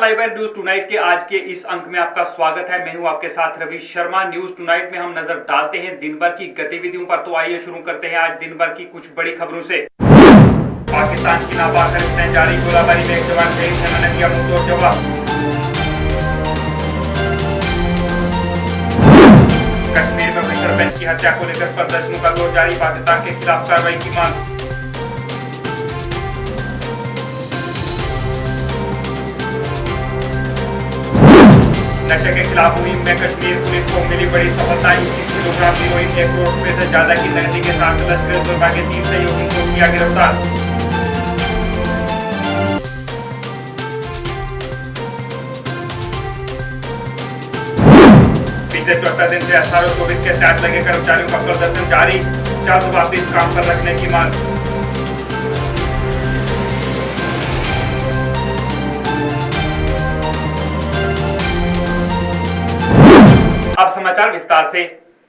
Cyber news tonight के आज के इस अंक में आपका स्वागत है। मैं हूं आपके साथ रवि शर्मा। न्यूज टुनाइट में हम नजर डालते हैं दिन भर की गतिविधियों पर। तो आइए शुरू करते हैं आज दिन भर की कुछ बड़ी खबरों से। पाकिस्तान की नापाक हरकतें जारी, गोलाबारी में एक जवान शहीद, सेना ने दिया मुंहतोड़ जवाब। कश्मीर में हुई सरपंच की हत्या को लेकर प्रदर्शनों का दौर जारी, पाकिस्तान के खिलाफ कार्रवाई की मांग। नशे के खिलाफ मुहिम में कश्मीर पुलिस को मिली बड़ी सफलता। 21 किलोग्राम हेरोइन, 1 करोड़ रुपए से ज्यादा की नकदी के साथ लश्कर-ए-तोयबा के 3 सहयोगियों को किया गिरफ्तार। पिछले 74 दिन से 1824 के तहत लगे कर्मचारियों का प्रदर्शन जारी, जल्द वापिस काम पर रखने की मांग। अब समाचार विस्तार से।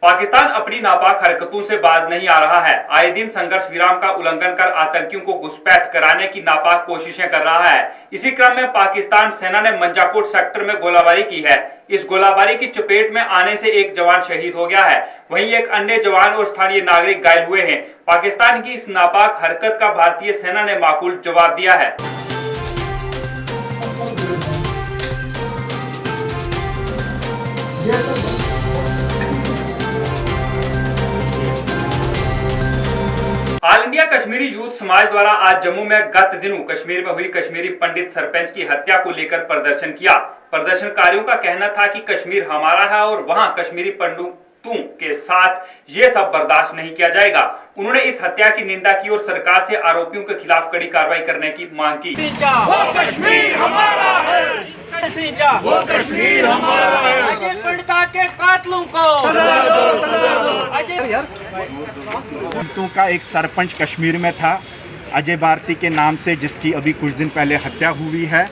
पाकिस्तान अपनी नापाक हरकतों से बाज नहीं आ रहा है। आए दिन संघर्ष विराम का उल्लंघन कर आतंकियों को घुसपैठ कराने की नापाक कोशिशें कर रहा है। इसी क्रम में पाकिस्तान सेना ने मंजाकोट सेक्टर में गोलाबारी की है। इस गोलाबारी की चपेट में आने से एक जवान शहीद हो गया है, वहीं एक अन्य जवान और स्थानीय नागरिक घायल हुए हैं। पाकिस्तान की इस नापाक हरकत का भारतीय सेना ने माकूल जवाब दिया है। ऑल इंडिया कश्मीरी यूथ समाज द्वारा आज जम्मू में गत दिनों कश्मीर में हुई कश्मीरी पंडित सरपंच की हत्या को लेकर प्रदर्शन किया। प्रदर्शनकारियों का कहना था कि कश्मीर हमारा है और वहां कश्मीरी पंडितों के साथ ये सब बर्दाश्त नहीं किया जाएगा। उन्होंने इस हत्या की निंदा की और सरकार से आरोपियों के खिलाफ कड़ी कार्रवाई करने की मांग की। वो कश्मीर हमारा है, वो कश्मीर हमारा है, पीड़िता के कातलों को पंडितों का एक सरपंच कश्मीर में था अजय भारती के नाम से, जिसकी अभी कुछ दिन पहले हत्या हुई है।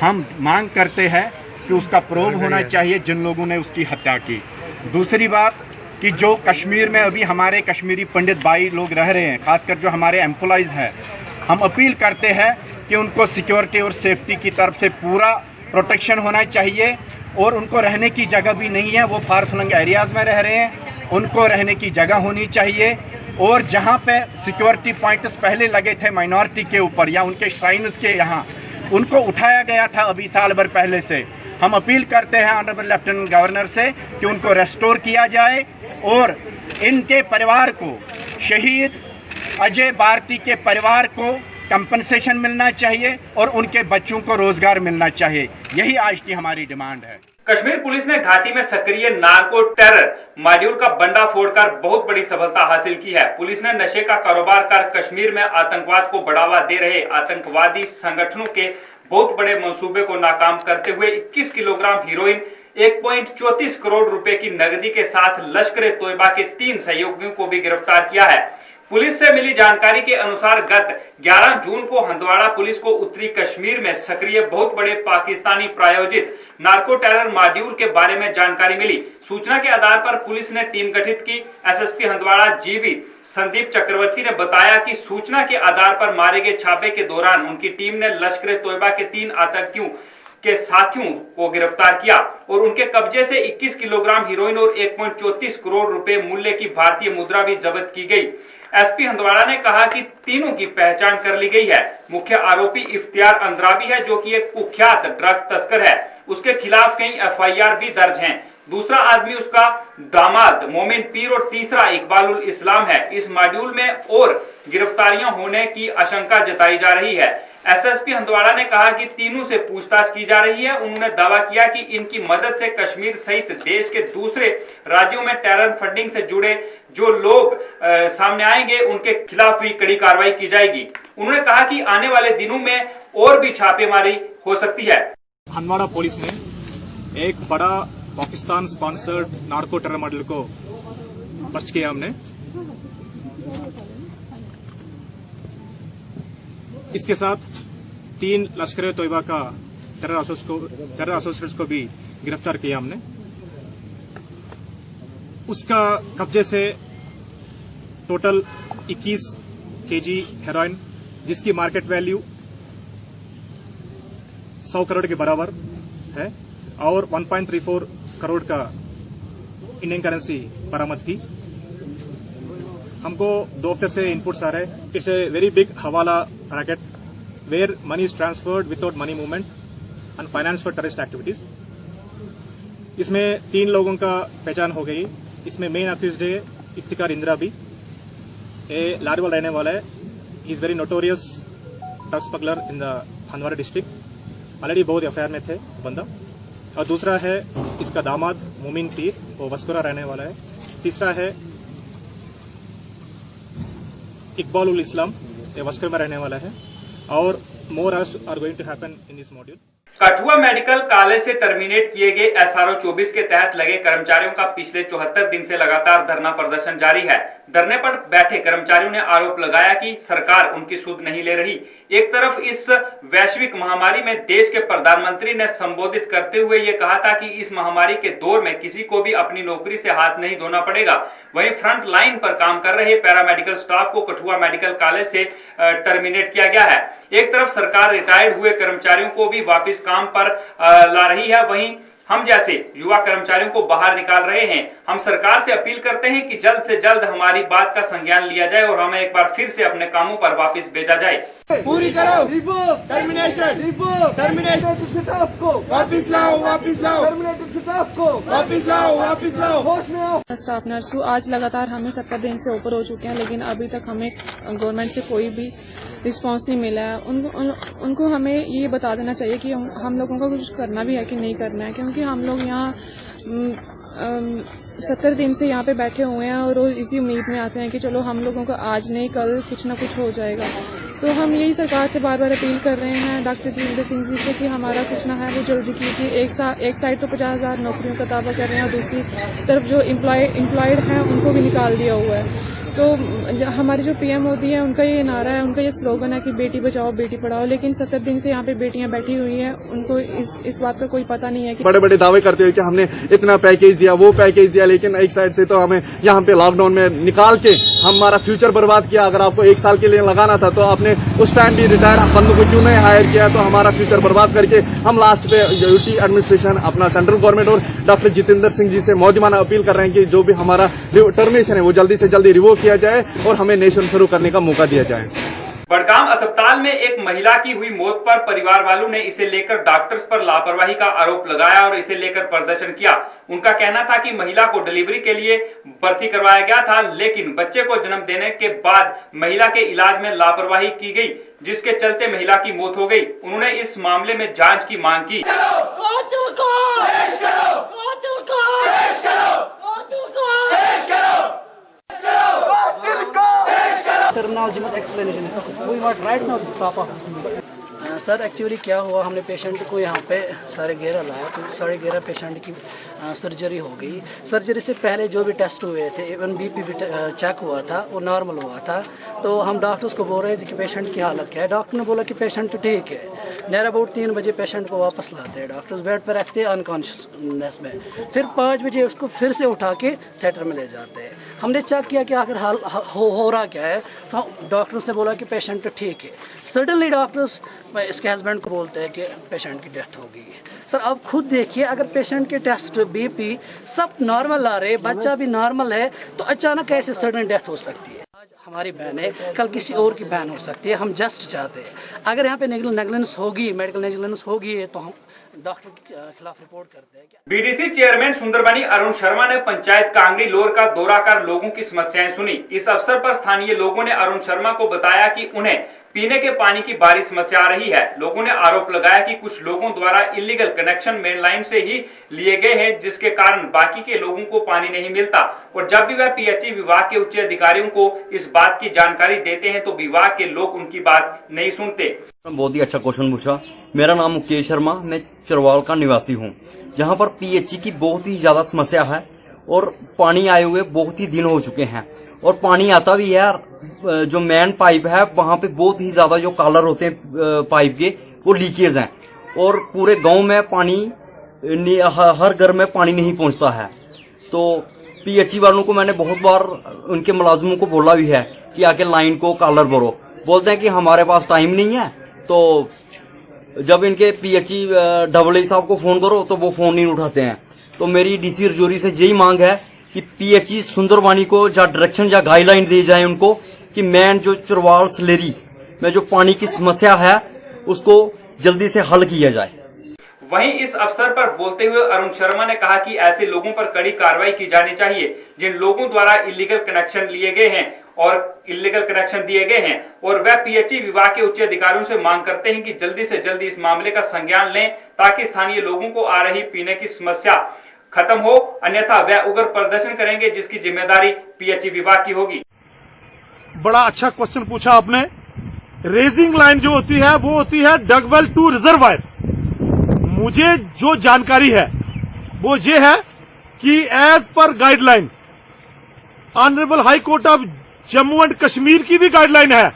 हम मांग करते हैं कि उसका प्रोब होना चाहिए जिन लोगों ने उसकी हत्या की। दूसरी बात कि जो कश्मीर में अभी हमारे कश्मीरी पंडित भाई लोग रह रहे हैं, खासकर जो हमारे एम्प्लॉइज हैं, हम अपील करते हैं कि उनको सिक्योरिटी और सेफ्टी की तरफ से पूरा प्रोटेक्शन होना चाहिए और उनको रहने की जगह भी नहीं है। वो फार फ्लंग एरियाज में रह रहे हैं, उनको रहने की जगह होनी चाहिए। और जहां पे सिक्योरिटी पॉइंट्स पहले लगे थे माइनॉरिटी के ऊपर या उनके श्राइन्स के यहाँ, उनको उठाया गया था अभी साल भर पहले से। हम अपील करते हैं ऑनरेबल लेफ्टिनेंट गवर्नर से कि उनको रेस्टोर किया जाए और इनके परिवार को, शहीद अजय भारती के परिवार को कंपनसेशन मिलना चाहिए और उनके बच्चों को रोजगार मिलना चाहिए। यही आज की हमारी डिमांड है। कश्मीर पुलिस ने घाटी में सक्रिय नार्को टेरर मॉड्यूल का बंडा फोड़कर बहुत बड़ी सफलता हासिल की है। पुलिस ने नशे का कारोबार कर कश्मीर में आतंकवाद को बढ़ावा दे रहे आतंकवादी संगठनों के बहुत बड़े मंसूबे को नाकाम करते हुए 21 किलोग्राम हीरोइन, 1.34 करोड़ रुपए की नकदी के साथ लश्कर-ए-तोयबा के 3 सहयोगियों को भी गिरफ्तार किया है। पुलिस से मिली जानकारी के अनुसार गत 11 जून को हंदवाड़ा पुलिस को उत्तरी कश्मीर में सक्रिय बहुत बड़े पाकिस्तानी प्रायोजित नार्को टेरर मॉड्यूल के बारे में जानकारी मिली। सूचना के आधार पर पुलिस ने टीम गठित की। एसएसपी हंदवाड़ा जीवी संदीप चक्रवर्ती ने बताया कि सूचना के आधार पर मारे गए छापे के दौरान उनकी टीम ने लश्कर-ए-तोयबा के 3 आतंकियों के साथियों को गिरफ्तार किया और उनके कब्जे से 21 किलोग्राम हीरोइन और 1.34 करोड़ रुपए मूल्य की भारतीय मुद्रा भी जब्त की गई। एसपी हंदवाड़ा ने कहा कि तीनों की पहचान कर ली गई है। मुख्य आरोपी इफ्तियार अंद्राबी है, जो कि एक कुख्यात ड्रग तस्कर है। उसके खिलाफ कई एफआईआर भी दर्ज हैं। दूसरा आदमी उसका दामाद मोमिन पीर और तीसरा इकबालुल इस्लाम है। इस मॉड्यूल में और गिरफ्तारियां होने की आशंका जताई जा रही है। एसएसपी हंदवाड़ा ने कहा कि तीनों से पूछताछ की जा रही है। उन्होंने दावा किया कि इनकी मदद से कश्मीर सहित देश के दूसरे राज्यों में टेरर फंडिंग से जुड़े जो लोग सामने आएंगे, उनके खिलाफ भी कड़ी कार्रवाई की जाएगी। उन्होंने कहा कि आने वाले दिनों में और भी छापेमारी हो सकती है। हंदवाड़ा पुलिस ने एक बड़ा Pakistan sponsored narco terror model को बच किया। हमने इसके साथ 3 लश्कर-ए-तोयबा का टेरर एसोसिएट्स को भी गिरफ्तार किया हमने। उसका कब्जे से टोटल 21 केजी हेरोइन, जिसकी मार्केट वैल्यू 100 करोड़ के बराबर है और 1.34 करोड़ का इंडियन करेंसी बरामद की। हमको 2 हफ्ते से इनपुट्स आ रहे हैं। It's a very big hawala racket where money is transferred without money movement and finance for terrorist activities. इसमें 3 लोगों का पहचान हो गई। इसमें मेन अक्यूज्ड है इफ्तिकार इंदिरा भी, ये लारवल रहने वाला है। He is very notorious drugs smuggler in the Handwara district, already बहुत एफआईआर में थे बंदा। और दूसरा है इसका दामाद मोमिन पीर, वो वस्कुरा रहने वाला है। तीसरा है इकबाल उल इस्लाम, ये वस्कुरा में रहने वाला है। और more arrest are going to happen in this module. Kathua medical college से टर्मिनेट किए गए SRO 24 के तहत लगे कर्मचारियों का पिछले 74 दिन से लगातार धरना प्रदर्शन जारी है। धरने पर बैठे कर्मचारियों ने आरोप लगाया कि सरकार उनकी सुध नहीं ले रही। एक तरफ इस वैश्विक महामारी में देश के प्रधानमंत्री ने संबोधित करते हुए ये कहा था कि इस महामारी के दौर में किसी को भी अपनी नौकरी से हाथ नहीं धोना पड़ेगा। वहीं फ्रंट लाइन पर काम कर रहे पैरामेडिकल स्टाफ को कठुआ मेडिकल कॉलेज से टर्मिनेट किया गया है। एक तरफ सरकार रिटायर्ड हुए कर्मचारियों को भी वापस काम पर ला रही है, वहीं हम जैसे युवा कर्मचारियों को बाहर निकाल रहे हैं। हम सरकार से अपील करते हैं कि जल्द से जल्द हमारी बात का संज्ञान लिया जाए और हमें एक बार फिर से अपने कामों पर वापस भेजा जाए। पूरी करो टर्मिनेशन स्टाफ को वापस लाओ, टर्मिनेटेड स्टाफ को वापस लाओ, होश में आओ। स्टाफ नर्स आज लगातार हमें 70 दिन से ऊपर हो चुके हैं, लेकिन अभी तक हमें गवर्नमेंट से कोई भी रिस्पांस नहीं मिला है। उनको हमें ये बता देना चाहिए कि हम लोगों को कुछ करना भी है कि नहीं करना है, क्योंकि हम लोग यहाँ 70 दिन से यहाँ पे बैठे हुए हैं और रोज इसी उम्मीद में आते हैं कि चलो हम लोगों को आज नहीं कल कुछ ना कुछ हो जाएगा। तो हम यही सरकार से बार बार अपील कर रहे हैं डॉक्टर जितेंद्र सिंह जी से कि हमारा कुछ ना है वो जल्दी कीजिए। एक साइड तो 50,000 नौकरियों का दावा कर रहे हैं और दूसरी तरफ जो एम्प्लॉयड हैं उनको भी निकाल दिया हुआ है। तो हमारे जो PM मोदी है उनका ये नारा है, उनका ये स्लोगन है कि बेटी बचाओ बेटी पढ़ाओ, लेकिन 70 दिन से यहाँ पे बेटियां बैठी हुई हैं, उनको इस बात का कोई पता नहीं है कि बड़े बड़े दावे करते हुए कि हमने इतना पैकेज दिया वो पैकेज दिया, लेकिन एक साइड से तो हमें यहाँ पे लॉकडाउन में निकाल के हमारा फ्यूचर बर्बाद किया। अगर आपको 1 साल के लिए लगाना था तो आपने उस टाइम भी रिटायर बंदों को क्यों नहीं हायर किया? तो हमारा फ्यूचर बर्बाद करके हम लास्ट पे यूटी एडमिनिस्ट्रेशन अपना सेंट्रल गवर्नमेंट और डॉक्टर जितेंद्र सिंह जी से मौजूदाना अपील कर रहे हैं कि जो भी हमारा टर्मिनेशन है वो जल्दी से जल्दी रिवोक किया जाए और हमें नेशन शुरू करने का मौका दिया जाए। बड़गाम अस्पताल में एक महिला की हुई मौत पर परिवार वालों ने इसे लेकर डॉक्टर्स पर लापरवाही का आरोप लगाया और इसे लेकर प्रदर्शन किया। उनका कहना था कि महिला को डिलीवरी के लिए भर्ती करवाया गया था, लेकिन बच्चे को जन्म देने के बाद महिला के इलाज में लापरवाही की गई, जिसके चलते महिला की मौत हो गई। उन्होंने इस मामले में जांच की मांग की। terminology explanation. We want right now to stop off. Sir actually क्या हुआ, हमने पेशेंट को यहाँ पे 11:30 लाया तो 11:30 पेशेंट की सर्जरी हो गई। सर्जरी से पहले जो भी टेस्ट हुए थे, इवन BP भी चेक हुआ था, वो नॉर्मल हुआ था। तो हम डॉक्टर्स को बोल रहे थे कि पेशेंट की हालत क्या है। डॉक्टर ने बोला कि पेशेंट तो ठीक है। नियर अबाउट 3 बजे पेशेंट को वापस लाते हैं, डॉक्टर्स बेड पर रखते हैं अनकॉन्शियसनेस में। फिर 5 बजे उसको फिर से उठा के थिएटर में ले जाते हैं। हमने चेक किया कि आखिर हाल हो रहा क्या है, तो डॉक्टर्स ने बोला कि पेशेंट तो ठीक है। सडनली डॉक्टर्स इसके हस्बैंड को बोलते हैं कि पेशेंट की डेथ हो गई है। सर आप खुद देखिए, अगर पेशेंट के टेस्ट BP सब नॉर्मल आ रहे, बच्चा भी नॉर्मल है, तो अचानक ऐसे सडन डेथ हो सकती है। आज हमारी बहन है, कल किसी और की बहन हो सकती है। हम जस्ट चाहते हैं अगर यहाँ पे नेग्लिजेंस होगी, मेडिकल नेग्लिजेंस होगी, तो हम डॉक्टर के खिलाफ रिपोर्ट करते हैं। BDC चेयरमैन सुंदरबनी अरुण शर्मा ने पंचायत कांगड़ी लोर का दौरा कर लोगों की समस्याएं सुनी। इस अवसर पर स्थानीय लोगों ने अरुण शर्मा को बताया कि उन्हें पीने के पानी की भारी समस्या आ रही है। लोगों ने आरोप लगाया कि कुछ लोगों द्वारा इलीगल कनेक्शन मेन लाइन से ही लिए गए हैं, जिसके कारण बाकी के लोगों को पानी नहीं मिलता। और जब भी वह PHE विभाग के उच्च अधिकारियों को इस बात की जानकारी देते हैं तो विभाग के लोग उनकी बात नहीं सुनते। बहुत ही अच्छा क्वेश्चन पूछा। मेरा नाम मुकेश शर्मा, मैं चरवाल का निवासी हूँ। जहाँ पर PHE की बहुत ही ज्यादा समस्या है और पानी आए हुए बहुत ही दिन हो चुके हैं और पानी आता भी है। जो मेन पाइप है वहाँ पे बहुत ही ज्यादा जो कॉलर होते हैं पाइप के, वो लीकेज हैं और पूरे गांव में पानी हर घर में पानी नहीं पहुँचता है। तो PHE वालों को मैंने बहुत बार उनके मुलाजिमों को बोला भी है कि आके लाइन को कॉलर भरो। बोलते हैं कि हमारे पास टाइम नहीं है। तो जब इनके पीएचई डबल साहब को फोन करो तो वो फोन नहीं उठाते हैं। तो मेरी डीसी रजौरी से यही मांग है कि पीएचई सुंदरवानी को या डायरेक्शन या गाइडलाइन दी जाए उनको कि मेन जो चरवाल स्लेरी में जो पानी की समस्या है उसको जल्दी से हल किया जाए। वहीं इस अवसर पर बोलते हुए अरुण शर्मा ने कहा कि ऐसे लोगों पर कड़ी कार्रवाई की जानी चाहिए जिन लोगों द्वारा इलीगल कनेक्शन लिए गए हैं और इलीगल कनेक्शन दिए गए हैं, और वह पीएचई विभाग के उच्च अधिकारियों से मांग करते हैं कि जल्दी से जल्दी इस मामले का संज्ञान लें ताकि स्थानीय लोगों को आ रही पीने की समस्या खत्म हो, अन्यथा वह उग्र प्रदर्शन करेंगे जिसकी जिम्मेदारी पीएचई विभाग की होगी। बड़ा अच्छा क्वेश्चन पूछा आपने। रेजिंग लाइन जो होती है वो होती है डगवेल टू रिजर्वायर। मुझे जो जानकारी है वो ये है कि as per guideline honourable high court of Jammu and Kashmir की भी गाइडलाइन है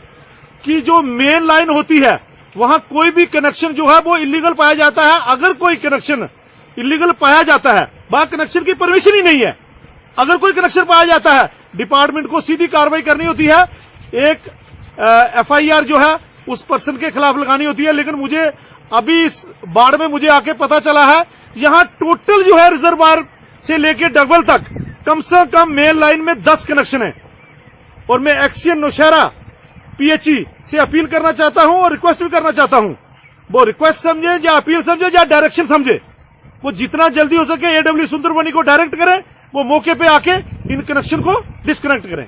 कि जो मेन लाइन होती है वहां कोई भी कनेक्शन जो है वो इलीगल पाया जाता है। अगर कोई कनेक्शन इलीगल पाया जाता है, वहां कनेक्शन की परमिशन ही नहीं है, अगर कोई कनेक्शन पाया जाता है डिपार्टमेंट को सीधी कार्रवाई करनी होती है। एक एफआईआर जो है उस पर्सन के खिलाफ लगानी होती है। लेकिन मुझे अभी इस बाढ़ में मुझे आके पता चला है यहाँ टोटल जो है रिजर्वायर से लेके डगवल तक कम से कम मेन लाइन में 10 कनेक्शन है। और मैं एक्सियन नौशहरा पीएचई से अपील करना चाहता हूं और रिक्वेस्ट भी करना चाहता हूं। वो रिक्वेस्ट समझे या अपील समझे या डायरेक्शन समझे, वो जितना जल्दी हो सके एडब्ल्यू सुंदरवनी को डायरेक्ट करें, वो मौके पे आके इन कनेक्शन को डिस्कनेक्ट करें।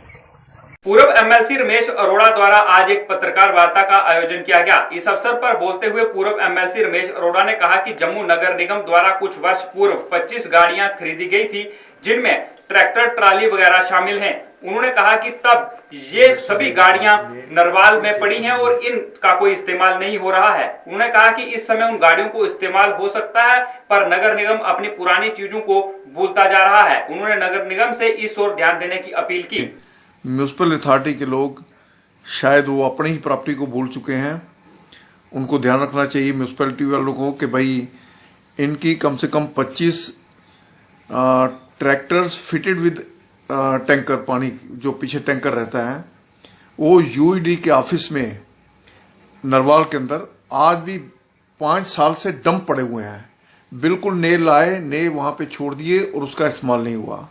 पूर्व एमएलसी रमेश अरोड़ा द्वारा आज एक पत्रकार वार्ता का आयोजन किया गया। इस अवसर पर बोलते हुए पूर्व एमएलसी रमेश अरोड़ा ने कहा कि जम्मू नगर निगम द्वारा कुछ वर्ष पूर्व 25 गाड़ियां खरीदी गई थी जिनमें ट्रैक्टर ट्राली वगैरह शामिल हैं। उन्होंने कहा कि तब ये सभी गाड़ियां नरवाल में पड़ी हैं और इनका कोई इस्तेमाल नहीं हो रहा है। उन्होंने कहा कि इस समय उन गाड़ियों को इस्तेमाल हो सकता है पर नगर निगम अपनी पुरानी चीजों को भूलता जा रहा है। उन्होंने नगर निगम से इस ओर ध्यान देने की अपील की। म्यूनिसिपल अथॉरिटी के लोग शायद वो अपनी ही प्रॉपर्टी को भूल चुके हैं। उनको ध्यान रखना चाहिए म्यूनिसिपैलिटी वालों को कि भाई इनकी कम से कम 25 ट्रैक्टर्स फिटेड विद टैंकर, पानी जो पीछे टैंकर रहता है, वो यूईडी के ऑफिस में नरवाल के अंदर आज भी 5 साल से डंप पड़े हुए हैं। बिल्कुल ने लाए ने वहां पे छोड़ दिए और उसका इस्तेमाल नहीं हुआ।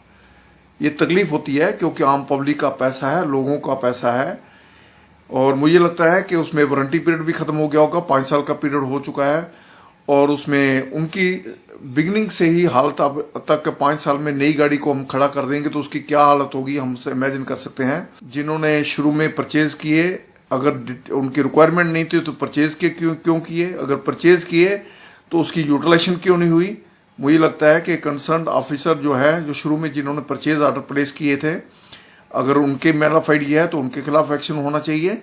ये तकलीफ होती है क्योंकि आम पब्लिक का पैसा है, लोगों का पैसा है। और मुझे लगता है कि उसमें वारंटी पीरियड भी खत्म हो गया होगा, 5 साल का पीरियड हो चुका है और उसमें उनकी बिगिनिंग से ही हालत अब तक 5 साल में नई गाड़ी को हम खड़ा कर देंगे तो उसकी क्या हालत होगी हम इमेजिन कर सकते हैं। जिन्होंने शुरू में परचेज किए, अगर उनकी रिक्वायरमेंट नहीं थी तो परचेज क्यों किए, अगर परचेज किए तो उसकी यूटिलाइजेशन क्यों नहीं हुई। मुझे लगता है कि कंसर्न ऑफिसर जो है, जो शुरू में जिन्होंने परचेज ऑर्डर प्लेस किए थे, अगर उनके मैलाफाइड किया है तो उनके खिलाफ एक्शन होना चाहिए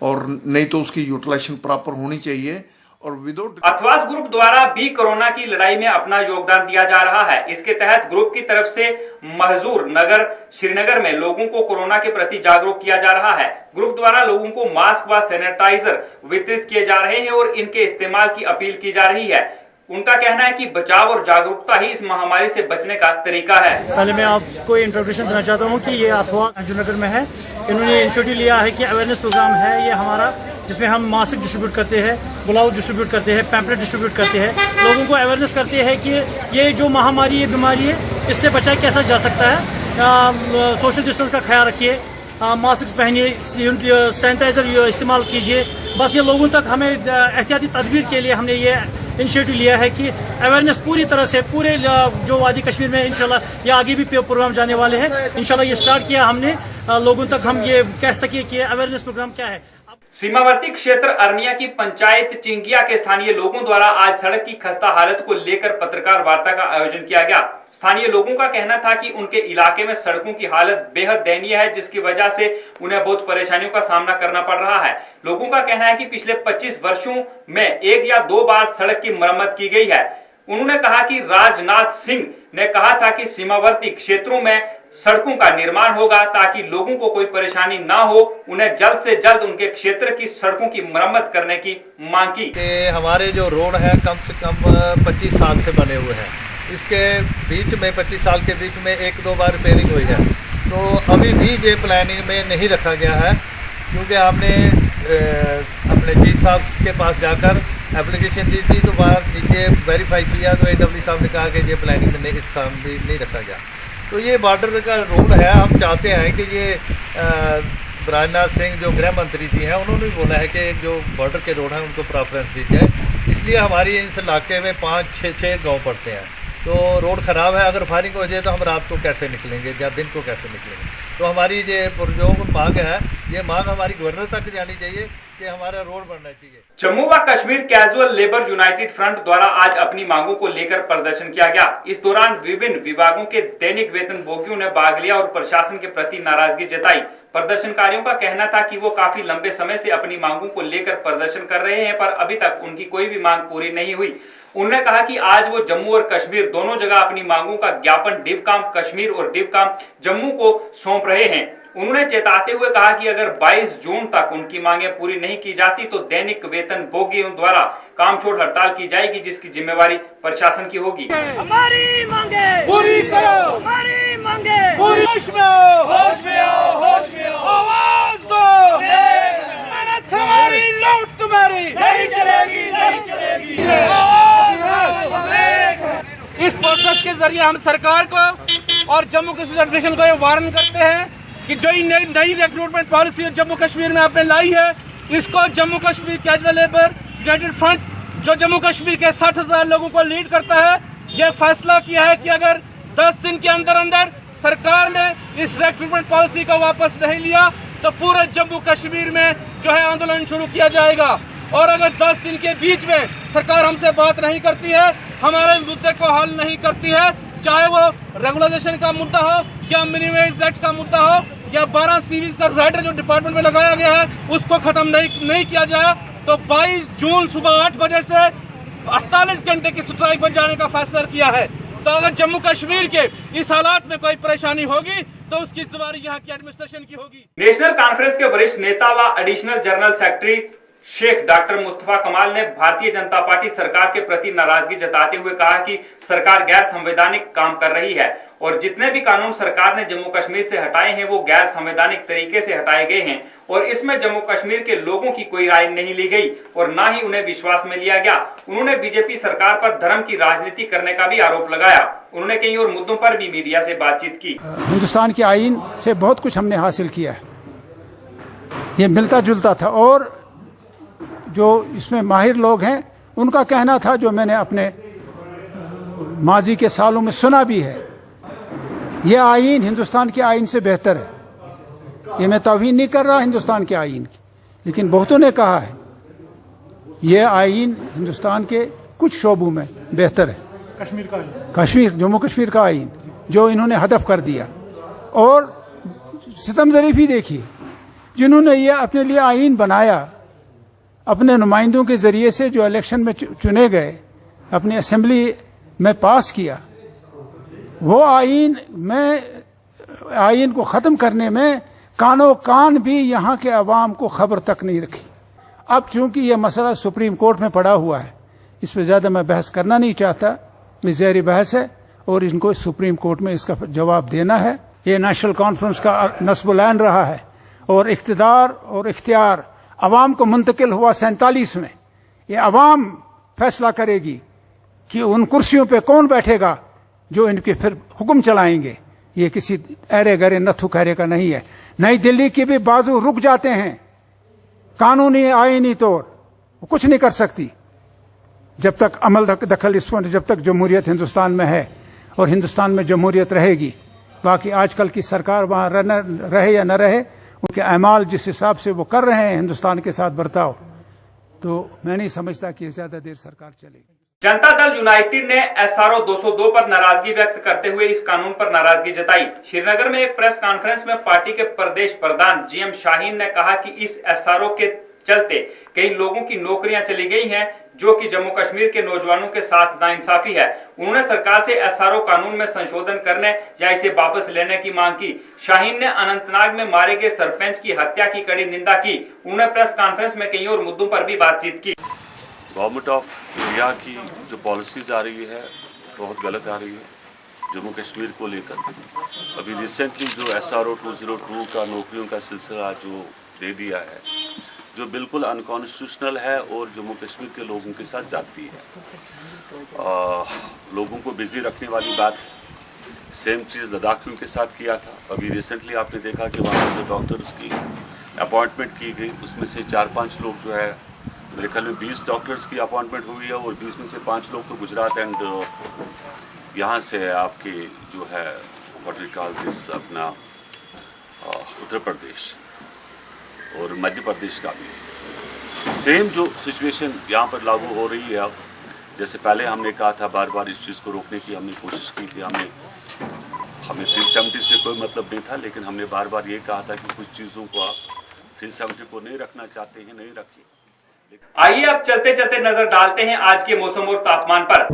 और नहीं तो उसकी यूटिलाइजेशन प्रॉपर होनी चाहिए। और विदाउट अथवास ग्रुप द्वारा भी कोरोना की लड़ाई में अपना योगदान दिया जा रहा है। इसके तहत ग्रुप की तरफ से महजूर नगर श्रीनगर में लोगों को कोरोना के प्रति जागरूक किया जा रहा है। ग्रुप द्वारा लोगों को मास्क व सैनिटाइजर वितरित किए जा रहे हैं और इनके इस्तेमाल की अपील की जा रही है। उनका कहना है कि बचाव और जागरूकता ही इस महामारी से बचने का तरीका है। पहले मैं आपको इंट्रोडक्शन देना चाहता हूँ कि ये अथवा नगर में है। इन्होंने इनिशिएटिव लिया है कि अवेयरनेस प्रोग्राम है ये हमारा, जिसमें हम मास्क डिस्ट्रीब्यूट करते हैं, ग्लव्स डिस्ट्रीब्यूट करते हैं, पैम्पलेट डिस्ट्रीब्यूट करते हैं, लोगों को अवेयरनेस करते हैं कि ये जो महामारी ये बीमारी है इससे बचा कैसा जा सकता है। सोशल डिस्टेंस का ख्याल रखिए, मास्क पहनिए, सैनिटाइजर इस्तेमाल कीजिए। बस ये लोगों तक हमें एहतियाती तदबीर के लिए हमने ये इनिशिएटिव लिया है कि अवेयरनेस पूरी तरह से पूरे जो वादी कश्मीर में इंशाल्लाह ये आगे भी प्रोग्राम जाने वाले हैं। इंशाल्लाह ये स्टार्ट किया हमने, लोगों तक हम ये कह सके कि अवेयरनेस प्रोग्राम क्या है। सीमावर्ती क्षेत्र अरनिया की पंचायत चिंगिया के स्थानीय लोगों द्वारा आज सड़क की खस्ता हालत को लेकर पत्रकार वार्ता का आयोजन किया गया। स्थानीय लोगों का कहना था कि उनके इलाके में सड़कों की हालत बेहद दयनीय है, जिसकी वजह से उन्हें बहुत परेशानियों का सामना करना पड़ रहा है। लोगों का कहना है कि पिछले 25 वर्षों में 1 या 2 बार सड़क की मरम्मत की गई है। उन्होंने कहा कि राजनाथ सिंह ने कहा था कि सीमावर्ती क्षेत्रों में सड़कों का निर्माण होगा ताकि लोगों को कोई परेशानी ना हो। उन्हें जल्द से जल्द उनके क्षेत्र की सड़कों की मरम्मत करने की मांग की। हमारे जो रोड है कम से कम 25 साल से बने हुए हैं। इसके बीच में 25 साल के बीच में 1-2 बार रिपेयरिंग हुई है, तो अभी भी ये प्लानिंग में नहीं रखा गया है क्योंकि हमने अपने जी साहब के पास जाकर एप्लीकेशन दी थी, तो वहाँ नीचे वेरीफाई किया तो AW साहब ने कहा कि ये प्लानिंग में नहीं, इस काम भी नहीं रखा गया। तो ये बॉर्डर का रोड है, हम चाहते हैं कि ये राजनाथ सिंह जो गृह मंत्री जी हैं उन्होंने बोला है कि जो बॉर्डर के रोड हैं उनको प्रेफरेंस दी जाए, इसलिए हमारी इस इलाके में 5-6 गाँव पड़ते हैं। तो रोड ख़राब है, अगर फायरिंग हो जाए तो हम रात को कैसे निकलेंगे या दिन को कैसे निकलेंगे। तो हमारी जो मांग है, ये मांग हमारी गवर्नर तक जानी चाहिए कि हमारा रोड बनना चाहिए। जम्मू व Kashmir casual labour United front द्वारा आज अपनी मांगों को लेकर प्रदर्शन किया गया। इस दौरान विभिन्न विभागों के दैनिक वेतन भोगियों ने भाग लिया और प्रशासन के प्रति नाराजगी जताई। प्रदर्शनकारियों का कहना था कि वो काफी लंबे समय से अपनी मांगों को लेकर प्रदर्शन कर रहे हैं, पर अभी तक उनकी कोई भी मांग पूरी नहीं हुई। उन्होंने कहा कि आज वो जम्मू और कश्मीर दोनों जगह अपनी मांगों का ज्ञापन डिवकाम कश्मीर और डिवकाम जम्मू को सौंप रहे हैं। उन्होंने चेताते हुए कहा कि अगर 22 जून तक उनकी मांगें पूरी नहीं की जाती तो दैनिक वेतन भोगियों द्वारा काम छोड़ हड़ताल की जाएगी, जिसकी जिम्मेवारी प्रशासन की होगी। हमारी मांगे पूरी करो, हमारी मांगे पूरी। होश में आओ, होश में आओ, होश में आओ, आवाज दो, मेहनत हमारी, लूट तुम्हारी नहीं चलेगी, नहीं चलेगी। इस प्रोसेस के जरिए हम सरकार को और जम्मू कश्मीर एडमिनिस्ट्रेशन को ये वार्न करते हैं कि जो नई रिक्रूटमेंट पॉलिसी जम्मू कश्मीर में आपने लाई है, इसको Jammu Kashmir casual labour United front जो जम्मू कश्मीर के 60,000 लोगों को लीड करता है, ये फैसला किया है कि अगर 10 दिन के अंदर अंदर सरकार ने इस रिक्रूटमेंट पॉलिसी को वापस नहीं लिया तो पूरे जम्मू कश्मीर में जो है आंदोलन शुरू किया जाएगा। और अगर 10 दिन के बीच में सरकार हमसे बात नहीं करती है, हमारे मुद्दे को हल नहीं करती है, चाहे वो रेगुलाइजेशन का मुद्दा हो या मिनिमम वेज एक्ट का मुद्दा हो या 12 सीरीज का राइडर जो डिपार्टमेंट में लगाया गया है उसको खत्म नहीं किया जाए, तो 22 जून सुबह 8 बजे से 48 घंटे की स्ट्राइक पर जाने का फैसला किया है। तो अगर जम्मू कश्मीर के इस हालात में कोई परेशानी होगी तो उसकी जिम्मेदारी यहाँ की एडमिनिस्ट्रेशन की होगी। नेशनल कॉन्फ्रेंस के वरिष्ठ नेता व additional general secretary Sheikh doctor Mustafa Kamal ने भारतीय जनता पार्टी सरकार के प्रति नाराजगी जताते हुए कहा कि सरकार गैर संवैधानिक काम कर रही है और जितने भी कानून सरकार ने जम्मू कश्मीर से हटाए हैं वो गैर संवैधानिक तरीके से हटाए गए हैं और इसमें जम्मू कश्मीर के लोगों की कोई राय नहीं ली गई और न ही उन्हें विश्वास में लिया गया। उन्होंने बीजेपी सरकार पर धर्म की राजनीति करने का भी आरोप लगाया। उन्होंने कई और मुद्दों पर भी मीडिया से बातचीत की। हिंदुस्तान के आईन से बहुत कुछ हमने हासिल किया है, ये मिलता जुलता था और जो इसमें माहिर लोग हैं उनका कहना था, जो मैंने अपने माजी के सालों में सुना भी है, यह आईन हिंदुस्तान के आईन से बेहतर है। ये मैं तौहीन नहीं कर रहा हिंदुस्तान के आईन की, लेकिन बहुतों ने कहा है यह आईन हिंदुस्तान के कुछ शोबों में बेहतर है। जम्मू कश्मीर का आईन जो इन्होंने हदफ कर दिया, और सितमज़रीफ़ी देखिए, जिन्होंने ये अपने लिए आईन बनाया, अपने नुमाइंदों के जरिए से जो इलेक्शन में चुने गए, अपनी असेंबली में पास किया, वो आईन को ख़त्म करने में कानो कान भी यहाँ के अवाम को खबर तक नहीं रखी। अब चूंकि ये मसला सुप्रीम कोर्ट में पड़ा हुआ है, इस पर ज़्यादा मैं बहस करना नहीं चाहता, ये ज़हरी बहस है और इनको सुप्रीम कोर्ट में इसका जवाब देना है। ये नेशनल कॉन्फ्रेंस का नस्ब-उल-आन रहा है और इख्तिदार और इख्तियार अवाम को मुंतकिल हुआ 47 में। ये अवाम फैसला करेगी कि उन कुर्सियों पे कौन बैठेगा जो इनके फिर हुक्म चलाएंगे। ये किसी अरे गरे नथु खैरे का नहीं है। नई दिल्ली के भी बाजू रुक जाते हैं, कानूनी आईनी तौर वो कुछ नहीं कर सकती जब तक अमल दखल इसको, जब तक जमहूरियत हिंदुस्तान में है और हिंदुस्तान में जमहूरियत रहेगी। बाकी आजकल की सरकार वहाँ रहे या न रहे, उनके अमाल जिस हिसाब से वो कर रहे हैं हिंदुस्तान के साथ बर्ताव, तो मैं नहीं समझता कि ज्यादा देर सरकार चलेगी। जनता दल यूनाइटेड ने SRO 202 पर नाराजगी व्यक्त करते हुए इस कानून पर नाराजगी जताई। श्रीनगर में एक प्रेस कॉन्फ्रेंस में पार्टी के प्रदेश प्रधान GM शाहीन ने कहा कि इस SRO के चलते कई लोगों की नौकरियां चली गई हैं, जो कि जम्मू कश्मीर के नौजवानों के साथ नाइंसाफी है। उन्होंने सरकार से SRO कानून में संशोधन करने या इसे वापस लेने की मांग की। शाहीन ने अनंतनाग में मारे गए सरपंच की हत्या की कड़ी निंदा की। उन्होंने प्रेस कॉन्फ्रेंस में कई और मुद्दों पर भी बातचीत की। गवर्नमेंट ऑफ इंडिया की जो पॉलिसीज आ रही है बहुत गलत आ रही है जम्मू कश्मीर को लेकर। अभी रिसेंटली जो SRO 202 का नौकरियों का सिलसिला जो दे दिया है, जो बिल्कुल अनकॉन्स्टिट्यूशनल है और जम्मू कश्मीर के लोगों के साथ जाती है। लोगों को बिजी रखने वाली बात है। सेम चीज़ लद्दाखियों के साथ किया था। अभी रिसेंटली आपने देखा कि वहाँ से डॉक्टर्स की अपॉइंटमेंट की गई, उसमें से 4-5 लोग जो है, मेरे ख्याल में 20 डॉक्टर्स की अपॉइंटमेंट हुई है और 20 में से 5 लोग तो गुजरात एंड यहाँ से है आपके जो है व्हाट वी कॉल दिस अपना उत्तर प्रदेश और मध्य प्रदेश का भी सेम जो सिचुएशन यहाँ पर लागू हो रही है। अब जैसे पहले हमने कहा था, बार बार इस चीज़ को रोकने की हमने कोशिश की थी, हमें 370 से कोई मतलब नहीं था, लेकिन हमने बार बार ये कहा था कि कुछ चीज़ों को आप 370 को नहीं रखना चाहते हैं, नहीं रखिए। आइए अब चलते चलते नजर डालते हैं आज के मौसम और तापमान पर।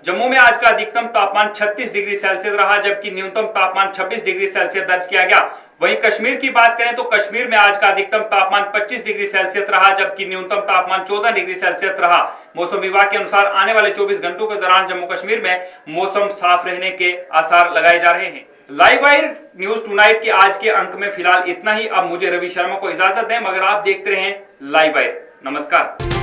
जम्मू में आज का अधिकतम तापमान 36 डिग्री सेल्सियस रहा, जबकि न्यूनतम तापमान 26 डिग्री सेल्सियस दर्ज किया गया। वहीं कश्मीर की बात करें तो कश्मीर में आज का अधिकतम तापमान 25 डिग्री सेल्सियस रहा, जबकि न्यूनतम तापमान 14 डिग्री सेल्सियस रहा। मौसम विभाग के अनुसार आने वाले 24 घंटों के दौरान जम्मू कश्मीर में मौसम साफ रहने के आसार लगाए जा रहे हैं। लाइव वायर न्यूज टुनाइट के आज के अंक में फिलहाल इतना ही। अब मुझे रवि शर्मा को इजाजत दें, मगर आप देखते रहें लाइव वायर। नमस्कार।